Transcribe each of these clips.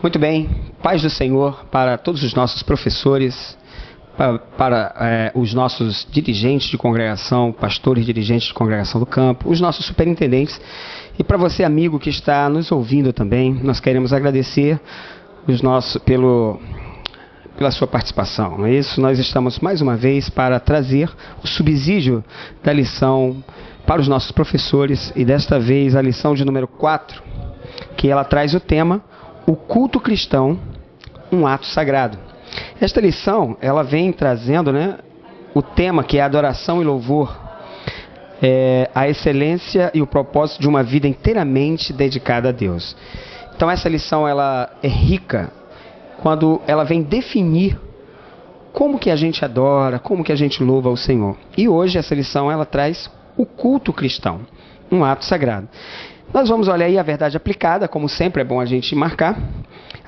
Muito bem, paz do Senhor para todos os nossos professores, para os nossos dirigentes de congregação, pastores dirigentes de congregação do campo, os nossos superintendentes e para você, amigo, que está nos ouvindo também. Nós queremos agradecer pela sua participação. Não é isso? Nós estamos mais uma vez para trazer o subsídio da lição para os nossos professores e desta vez a lição de número 4, que ela traz o tema O culto cristão, um ato sagrado. Esta lição, ela vem trazendo, o tema que é adoração e louvor, a excelência e o propósito de uma vida inteiramente dedicada a Deus. Então essa lição, ela é rica quando ela vem definir como que a gente adora, como que a gente louva ao Senhor. E hoje essa lição, ela traz o culto cristão, um ato sagrado. Nós vamos olhar aí a verdade aplicada, como sempre é bom a gente marcar.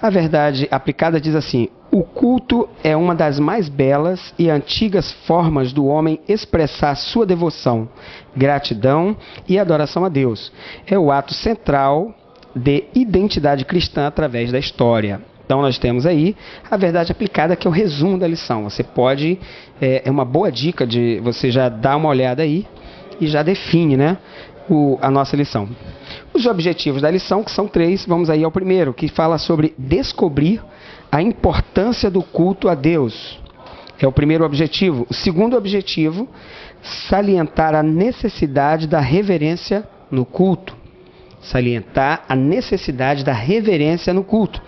A verdade aplicada diz assim: o culto é uma das mais belas e antigas formas do homem expressar sua devoção, gratidão e adoração a Deus. É o ato central de identidade cristã através da história. Então nós temos aí a verdade aplicada, que é o resumo da lição. Você pode, é uma boa dica de você já dar uma olhada aí e já define, a nossa lição. Os objetivos da lição, que são 3, vamos aí ao primeiro, que fala sobre descobrir a importância do culto a Deus. É o primeiro objetivo. O segundo objetivo, salientar a necessidade da reverência no culto. Salientar a necessidade da reverência no culto.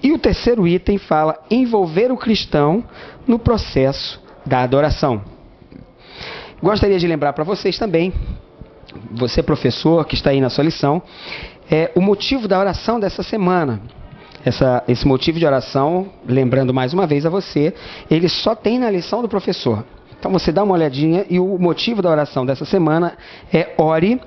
E o terceiro item fala envolver o cristão no processo da adoração. Gostaria de lembrar para vocês também, você professor que está aí na sua lição, o motivo da oração dessa semana. Esse motivo de oração, lembrando mais uma vez a você, ele só tem na lição do professor. Então você dá uma olhadinha e o motivo da oração dessa semana é: ore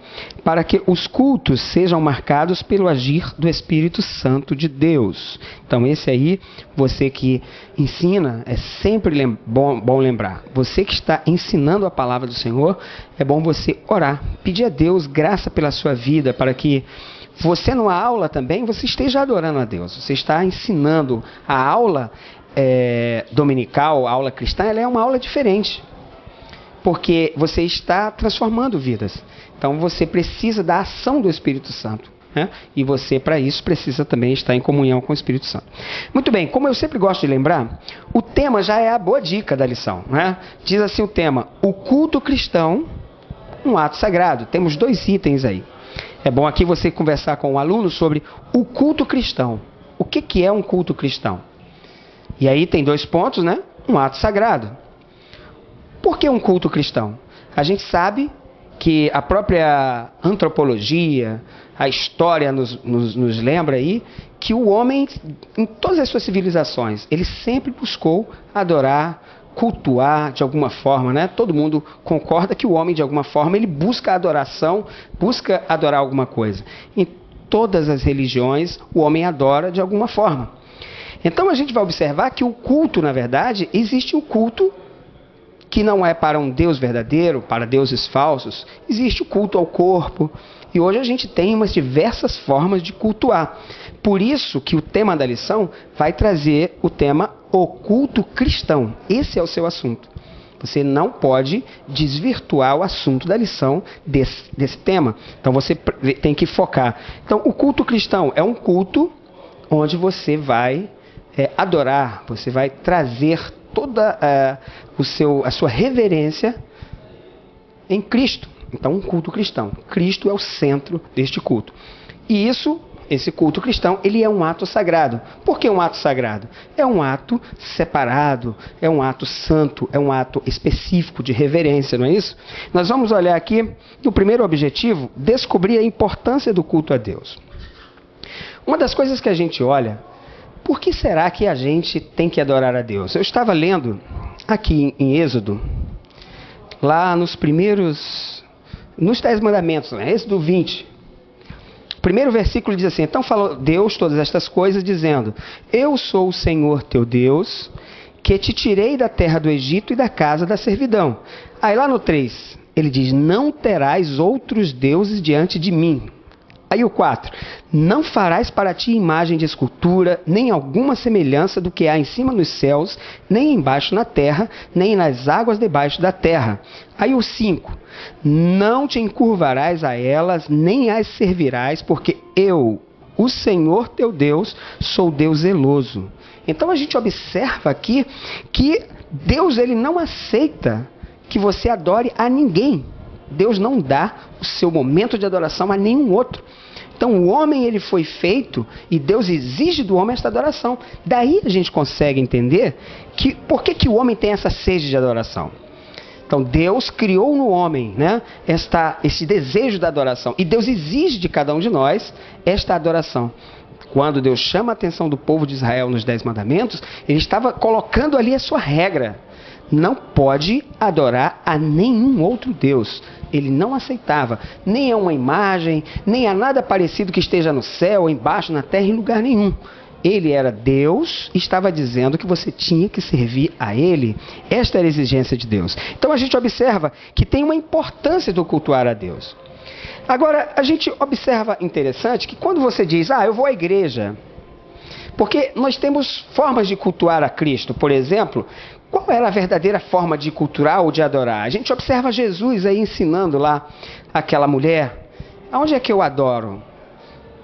para que os cultos sejam marcados pelo agir do Espírito Santo de Deus. Então esse aí, você que ensina, é sempre bom lembrar. Você que está ensinando a palavra do Senhor, é bom você orar, pedir a Deus graça pela sua vida, para que você numa aula também, você esteja adorando a Deus. Você está ensinando a aula dominical, a aula cristã, ela é uma aula diferente, porque você está transformando vidas. Então você precisa da ação do Espírito Santo, e você para isso precisa também estar em comunhão com o Espírito Santo. Muito bem, como eu sempre gosto de lembrar, o tema já é a boa dica da lição, Diz assim o tema: o culto cristão, um ato sagrado. Temos 2 itens aí. É bom aqui você conversar com o aluno sobre o culto cristão. O que é um culto cristão? E aí tem 2 pontos, Um ato sagrado. Por que um culto cristão? A gente sabe que a própria antropologia, a história nos lembra aí que o homem, em todas as suas civilizações, ele sempre buscou adorar, cultuar de alguma forma, Todo mundo concorda que o homem, de alguma forma, ele busca adoração, busca adorar alguma coisa. Em todas as religiões, o homem adora de alguma forma. Então a gente vai observar que o culto, na verdade, existe um culto que não é para um Deus verdadeiro, para deuses falsos. Existe o culto ao corpo. E hoje a gente tem umas diversas formas de cultuar. Por isso que o tema da lição vai trazer o tema o culto cristão. Esse é o seu assunto. Você não pode desvirtuar o assunto da lição desse tema. Então você tem que focar. Então o culto cristão é um culto onde você vai adorar, você vai trazer toda a sua reverência em Cristo. Então, um culto cristão. Cristo é o centro deste culto. E esse culto cristão, ele é um ato sagrado. Por que um ato sagrado? É um ato separado, é um ato santo, é um ato específico de reverência, não é isso? Nós vamos olhar aqui o primeiro objetivo: descobrir a importância do culto a Deus. Uma das coisas que a gente olha: por que será que a gente tem que adorar a Deus? Eu estava lendo aqui em Êxodo, lá nos 10 mandamentos, Êxodo 20. O primeiro versículo diz assim: então falou Deus todas estas coisas, dizendo: eu sou o Senhor teu Deus, que te tirei da terra do Egito e da casa da servidão. Aí lá no 3, ele diz: não terás outros deuses diante de mim. Aí o 4. Não farás para ti imagem de escultura, nem alguma semelhança do que há em cima nos céus, nem embaixo na terra, nem nas águas debaixo da terra. Aí o 5. Não te encurvarás a elas, nem as servirás, porque eu, o Senhor teu Deus, sou Deus zeloso. Então a gente observa aqui que Deus ele não aceita que você adore a ninguém. Deus não dá o seu momento de adoração a nenhum outro. Então o homem ele foi feito e Deus exige do homem esta adoração. Daí a gente consegue entender que por que o homem tem essa sede de adoração. Então Deus criou no homem, né, esse desejo da adoração. E Deus exige de cada um de nós esta adoração. Quando Deus chama a atenção do povo de Israel nos 10 mandamentos, ele estava colocando ali a sua regra. Não pode adorar a nenhum outro Deus. Ele não aceitava nem a uma imagem, nem a nada parecido que esteja no céu, embaixo, na terra, em lugar nenhum. Ele era Deus e estava dizendo que você tinha que servir a Ele. Esta era a exigência de Deus. Então a gente observa que tem uma importância do cultuar a Deus. Agora, a gente observa interessante que quando você diz, eu vou à igreja, porque nós temos formas de cultuar a Cristo. Por exemplo, qual era a verdadeira forma de cultuar ou de adorar? A gente observa Jesus aí ensinando lá aquela mulher. Aonde é que eu adoro?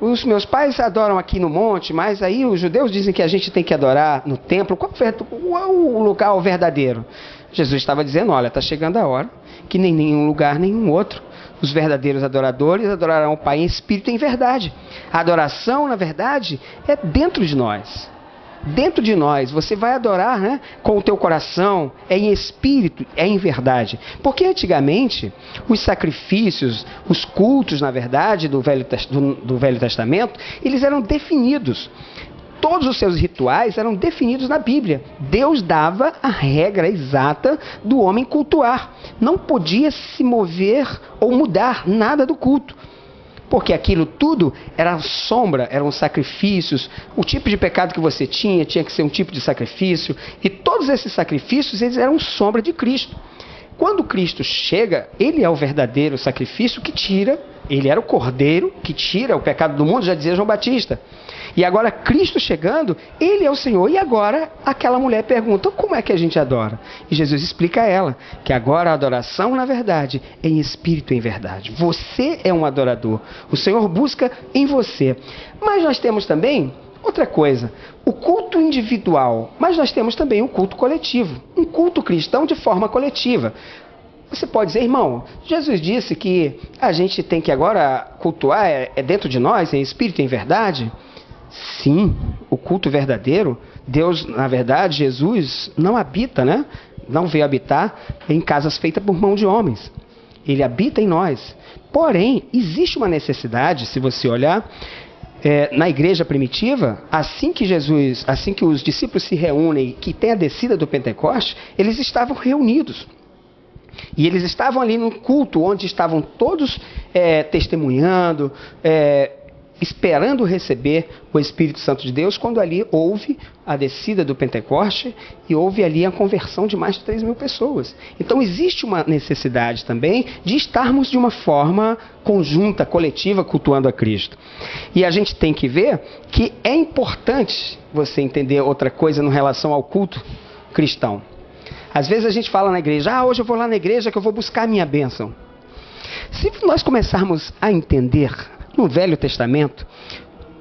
Os meus pais adoram aqui no monte, mas aí os judeus dizem que a gente tem que adorar no templo. Qual o lugar verdadeiro? Jesus estava dizendo, olha, está chegando a hora que nem nenhum lugar, nenhum outro. Os verdadeiros adoradores adorarão o Pai em espírito e em verdade. A adoração, na verdade, é dentro de nós. Dentro de nós, você vai adorar, né, com o teu coração, é em espírito, é em verdade. Porque antigamente, os sacrifícios, os cultos, na verdade, do Velho Testamento, eles eram definidos. Todos os seus rituais eram definidos na Bíblia. Deus dava a regra exata do homem cultuar. Não podia se mover ou mudar nada do culto. Porque aquilo tudo era sombra, eram sacrifícios. O tipo de pecado que você tinha que ser um tipo de sacrifício. E todos esses sacrifícios, eles eram sombra de Cristo. Quando Cristo chega, ele é o verdadeiro sacrifício que tira, ele era o cordeiro que tira o pecado do mundo, já dizia João Batista. E agora Cristo chegando, ele é o Senhor. E agora aquela mulher pergunta, como é que a gente adora? E Jesus explica a ela que agora a adoração, na verdade, é em espírito e em verdade. Você é um adorador. O Senhor busca em você. Mas nós temos também outra coisa, o culto individual. Mas nós temos também um culto coletivo. Um culto cristão de forma coletiva. Você pode dizer, irmão, Jesus disse que a gente tem que agora cultuar é dentro de nós, em espírito e em verdade. Sim, o culto verdadeiro, Deus, na verdade, Jesus não habita, né? Não veio habitar em casas feitas por mão de homens. Ele habita em nós. Porém, existe uma necessidade, se você olhar, na igreja primitiva, assim que os discípulos se reúnem, que tem a descida do Pentecoste, eles estavam reunidos. E eles estavam ali num culto onde estavam todos testemunhando, esperando receber o Espírito Santo de Deus, quando ali houve a descida do Pentecoste e houve ali a conversão de mais de 3.000 pessoas. Então existe uma necessidade também de estarmos de uma forma conjunta, coletiva, cultuando a Cristo. E a gente tem que ver que é importante você entender outra coisa em relação ao culto cristão. Às vezes a gente fala na igreja, hoje eu vou lá na igreja que eu vou buscar a minha bênção. Se nós começarmos a entender no Velho Testamento,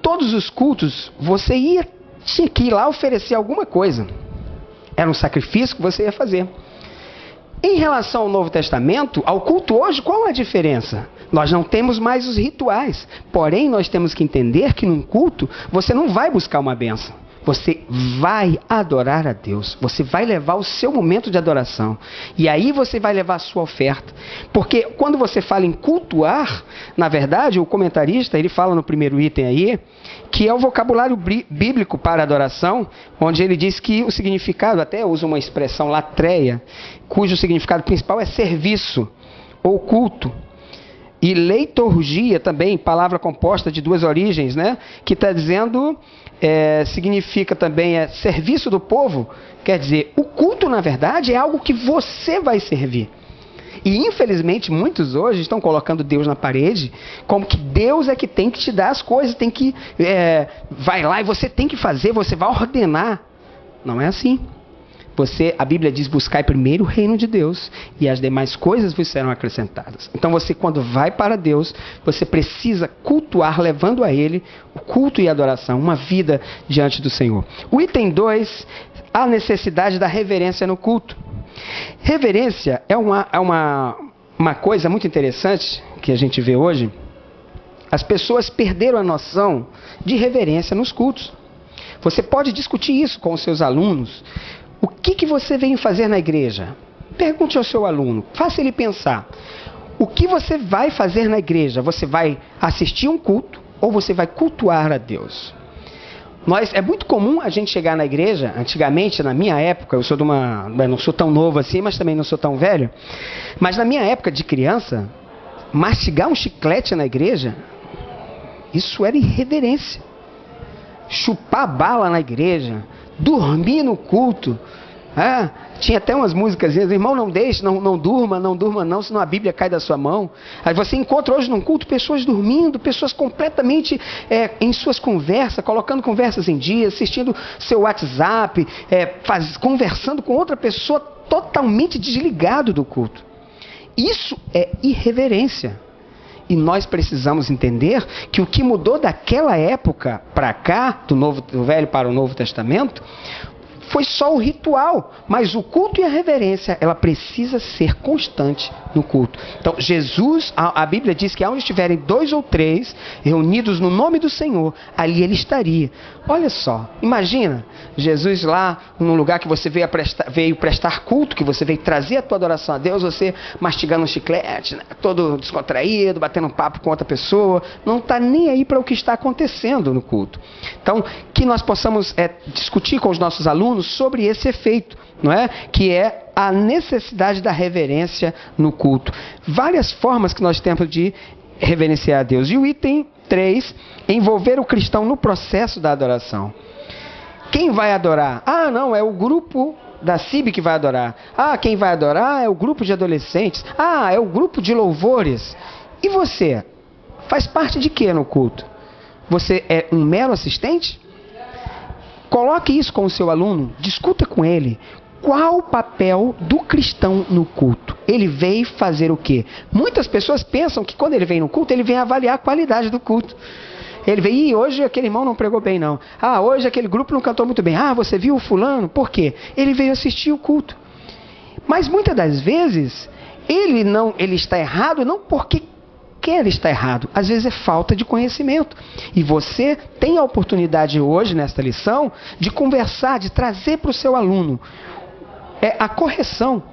todos os cultos, você tinha que ir lá oferecer alguma coisa. Era um sacrifício que você ia fazer. Em relação ao Novo Testamento, ao culto hoje, qual é a diferença? Nós não temos mais os rituais. Porém, nós temos que entender que num culto, você não vai buscar uma bênção. Você vai adorar a Deus. Você vai levar o seu momento de adoração. E aí você vai levar a sua oferta. Porque quando você fala em cultuar, na verdade, o comentarista, ele fala no primeiro item aí, que é o vocabulário bíblico para adoração, onde ele diz que o significado, até usa uma expressão latreia, cujo significado principal é serviço ou culto. E leiturgia também, palavra composta de duas origens, né? Que está dizendo, significa também serviço do povo. Quer dizer, o culto, na verdade, é algo que você vai servir. E infelizmente muitos hoje estão colocando Deus na parede, como que Deus é que tem que te dar as coisas, tem que vai lá e você tem que fazer, você vai ordenar. Não é assim. A Bíblia diz: buscai primeiro o reino de Deus e as demais coisas vos serão acrescentadas. Então você, quando vai para Deus, você precisa cultuar, levando a Ele o culto e a adoração, uma vida diante do Senhor. O item 2, a necessidade da reverência no culto. Reverência é uma coisa muito interessante que a gente vê hoje. As pessoas perderam a noção de reverência nos cultos. Você pode discutir isso com os seus alunos. O que você vem fazer na igreja? Pergunte ao seu aluno, faça ele pensar. O que você vai fazer na igreja? Você vai assistir um culto ou você vai cultuar a Deus? É muito comum a gente chegar na igreja, antigamente, na minha época, eu não sou tão novo assim, mas também não sou tão velho, mas na minha época de criança, mastigar um chiclete na igreja, isso era irreverência. Chupar bala na igreja, dormir no culto. Tinha até umas músicas, irmão, não deixe, não durma não, senão a Bíblia cai da sua mão. Aí você encontra hoje num culto pessoas dormindo, pessoas completamente em suas conversas, colocando conversas em dia, assistindo seu WhatsApp, conversando com outra pessoa totalmente desligado do culto. Isso é irreverência. E nós precisamos entender que o que mudou daquela época para cá, do Velho para o Novo Testamento, foi só o ritual, mas o culto e a reverência, ela precisa ser constante no culto. Então, Jesus, a Bíblia diz que onde estiverem 2 ou 3 reunidos no nome do Senhor, ali Ele estaria. Olha só, imagina, Jesus lá, num lugar que você veio prestar culto, que você veio trazer a tua adoração a Deus, você mastigando um chiclete, né, todo descontraído, batendo um papo com outra pessoa, não está nem aí para o que está acontecendo no culto. Então, que nós possamos discutir com os nossos alunos sobre esse efeito, não é? Que é a necessidade da reverência no culto. Várias formas que nós temos de reverenciar a Deus. E o item 3, envolver o cristão no processo da adoração. Quem vai adorar? Não, é o grupo da CIB que vai adorar. Quem vai adorar é o grupo de adolescentes. É o grupo de louvores. E você? Faz parte de quê no culto? Você é um mero assistente? Coloque isso com o seu aluno, discuta com ele. Qual o papel do cristão no culto? Ele veio fazer o quê? Muitas pessoas pensam que quando ele vem no culto, ele vem avaliar a qualidade do culto. Ele veio, hoje aquele irmão não pregou bem não. Hoje aquele grupo não cantou muito bem. Você viu o fulano? Por quê? Ele veio assistir o culto. Mas muitas das vezes, ele está errado não porque quer estar errado. Às vezes é falta de conhecimento. E você tem a oportunidade hoje, nesta lição, de conversar, de trazer para o seu aluno a correção.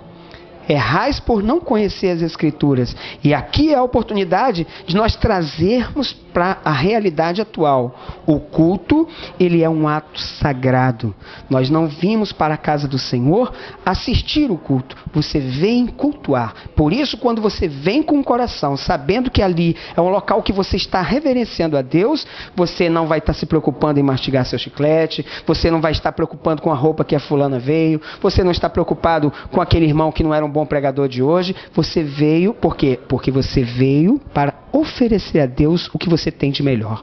Errais por não conhecer as Escrituras. E aqui é a oportunidade de nós trazermos para a realidade atual. O culto, ele é um ato sagrado. Nós não vimos para a casa do Senhor assistir o culto. Você vem cultuar. Por isso, quando você vem com o coração, sabendo que ali é um local que você está reverenciando a Deus, você não vai estar se preocupando em mastigar seu chiclete, você não vai estar preocupando com a roupa que a fulana veio, você não está preocupado com aquele irmão que não era um bom pregador de hoje. Você veio, por quê? Porque você veio para oferecer a Deus o que você tem de melhor.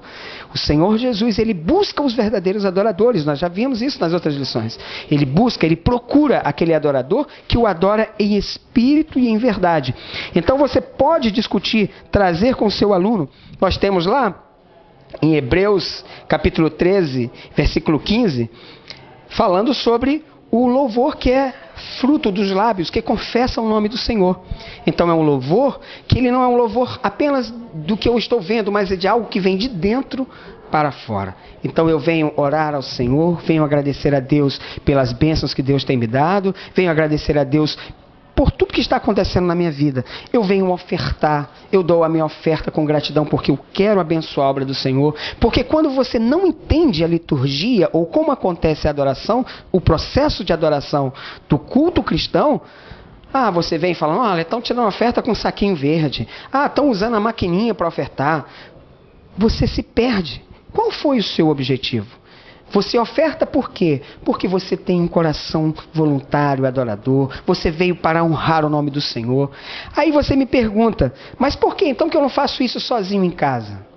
O Senhor Jesus, Ele busca os verdadeiros adoradores. Nós já vimos isso nas outras lições. Ele busca, Ele procura aquele adorador que o adora em espírito e em verdade. Então você pode discutir, trazer com o seu aluno. Nós temos lá, em Hebreus capítulo 13, versículo 15, falando sobre o louvor que é fruto dos lábios, que confessam o nome do Senhor. Então é um louvor que ele não é um louvor apenas do que eu estou vendo, mas é de algo que vem de dentro para fora. Então eu venho orar ao Senhor, venho agradecer a Deus pelas bênçãos que Deus tem me dado, venho agradecer a Deus por tudo que está acontecendo na minha vida. Eu venho ofertar, eu dou a minha oferta com gratidão porque eu quero abençoar a obra do Senhor. Porque quando você não entende a liturgia ou como acontece a adoração, o processo de adoração do culto cristão, você vem falando, olha, estão tirando oferta com um saquinho verde. Estão usando a maquininha para ofertar. Você se perde. Qual foi o seu objetivo? Você oferta por quê? Porque você tem um coração voluntário, adorador. Você veio para honrar o nome do Senhor. Aí você me pergunta, mas por que então que eu não faço isso sozinho em casa?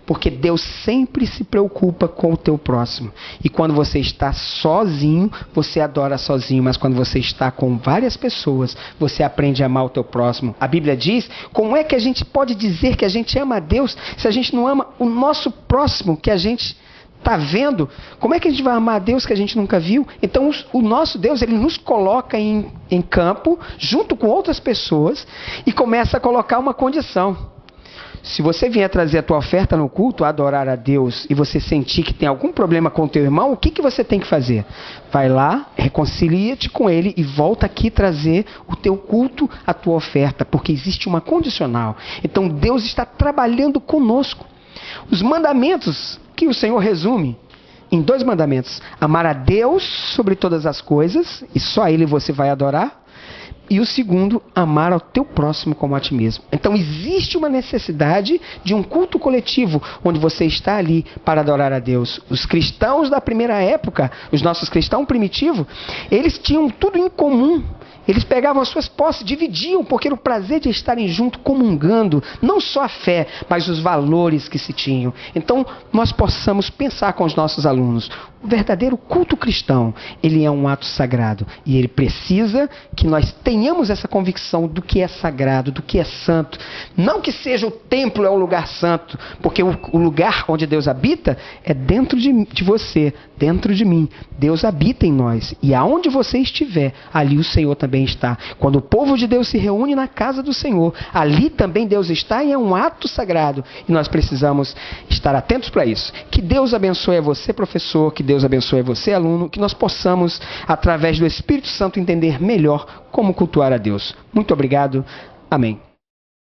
Porque Deus sempre se preocupa com o teu próximo. E quando você está sozinho, você adora sozinho. Mas quando você está com várias pessoas, você aprende a amar o teu próximo. A Bíblia diz, como é que a gente pode dizer que a gente ama a Deus se a gente não ama o nosso próximo que a gente está vendo? Como é que a gente vai amar a Deus que a gente nunca viu? Então o nosso Deus, ele nos coloca em campo, junto com outras pessoas, e começa a colocar uma condição. Se você vier trazer a tua oferta no culto, adorar a Deus, e você sentir que tem algum problema com o teu irmão, o que você tem que fazer? Vai lá, reconcilia-te com ele e volta aqui trazer o teu culto, a tua oferta, porque existe uma condicional. Então Deus está trabalhando conosco. Os mandamentos que o Senhor resume em 2 mandamentos: amar a Deus sobre todas as coisas, e só a Ele você vai adorar. E o segundo, amar ao teu próximo como a ti mesmo. Então existe uma necessidade de um culto coletivo, onde você está ali para adorar a Deus. Os cristãos da primeira época, os nossos cristãos primitivos, eles tinham tudo em comum. Eles pegavam as suas posses, dividiam, porque era o prazer de estarem juntos, comungando, não só a fé, mas os valores que se tinham. Então, nós possamos pensar com os nossos alunos, o verdadeiro culto cristão, ele é um ato sagrado, e ele precisa que nós tenhamos essa convicção do que é sagrado, do que é santo. Não que seja o templo é o lugar santo, porque o lugar onde Deus habita é dentro de você, dentro de mim. Deus habita em nós, e aonde você estiver, ali o Senhor também está. Quando o povo de Deus se reúne na casa do Senhor, ali também Deus está, e é um ato sagrado, e nós precisamos estar atentos para isso. Que Deus abençoe a você, professor, que Deus abençoe a você, aluno, que nós possamos, através do Espírito Santo, entender melhor como cultuar a Deus. Muito obrigado. Amém.